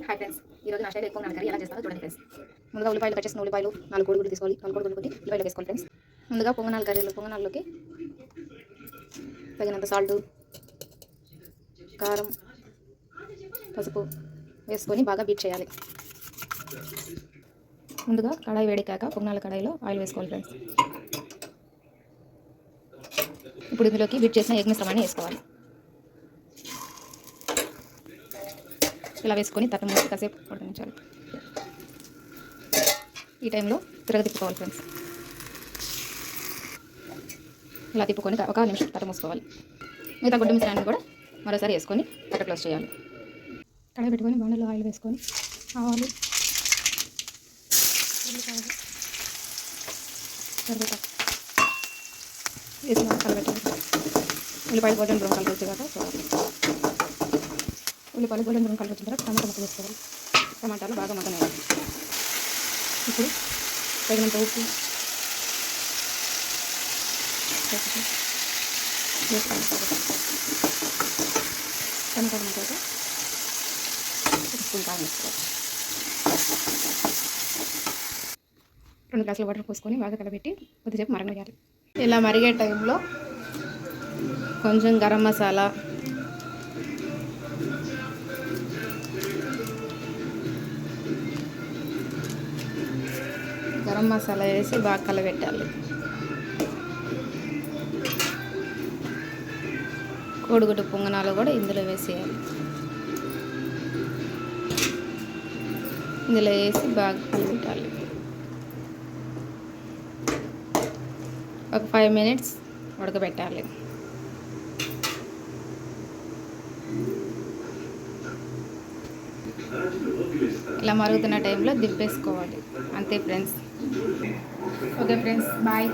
Hi friends, ఈరోజు నా style ఎక్కువ కర్రీ ఎలా చేస్తారో చూడండి ఫ్రెండ్స్. ముందుగా ఉల్లిపాయలు కట్ చేసిన ఉల్లిపాయలు 4 కోడిగుడ్లు తీసుకోవాలి. 4 కోడిగుడ్లు కొట్టి ఉల్లిపాయలు వేసుకోవాలి ఫ్రెండ్స్. ముందుగా పొంగనాలలోకి తగినంత సాల్ట్, కారం, పసుపు వేసుకొని బాగా బీట్ చేయాలి. ముందుగా కడాయి వేడెక్కాక పొంగనాల కడాయిలో ఆయిల్ వేసుకోవాలి ఫ్రెండ్స్. ఇప్పుడు ఇందులోకి బీట్ చేసిన ఎగ్ మిశ్రమాన్ని వేసుకోవాలి. ఇలా వేసుకొని తట్ట మూసి కాసేపు ఉడకనించాలి. ఈ టైంలో తిప్పుకోవాలి ఫ్రెండ్స్. ఇలా తిప్పుకొని ఒక నిమిషం తట్ట మూసుకోవాలి. మిగతా గుడ్డు మిశ్రమాన్ని కూడా మరోసారి వేసుకొని తట్ట క్లోజ్ చేయాలి. కడాయి పెట్టుకొని బండలో ఆయిల్ వేసుకొని ఆవాలు, ఉల్లిపాయలు, కరివేపాకు వేసిన కలబెట్టాలి. ఉల్లిపాయలు గోల్డెన్ బ్రౌన్ కలర్ వచ్చేదాకా చూడాలి. ఉల్లిపాయలు గోల్డెన్ బ్రౌన్ కలర్ వచ్చిన తర్వాత టమాటా ముక్కలు వేసుకోవాలి. టమాటాలు బాగా మగ్గనివ్వాలి. ఇప్పుడు తగినంత ఉప్పు వేసుకోవాలి. టమాటా ముక్కలు ఒక స్పూన్ కారం వేసుకోవాలి. 2 గ్లాసుల వాటర్ పోసుకొని బాగా కలబెట్టి కొద్దిసేపు మరగనియాలి. ఇలా మరిగే టైంలో కొంచెం గరం మసాలా, వేసి బాగా కలబెట్టాలి. కోడిగుడ్డు పొంగనాలు కూడా ఇందులో వేసేయాలి. ఇందులో వేసి బాగా కలబెట్టాలి. ఒక 5 minutes ఉడకబెట్టాలి. ఇలా మరుగుతున్న టైంలో దింపేసుకోవాలి. అంతే ఫ్రెండ్స్. Okay friends, bye.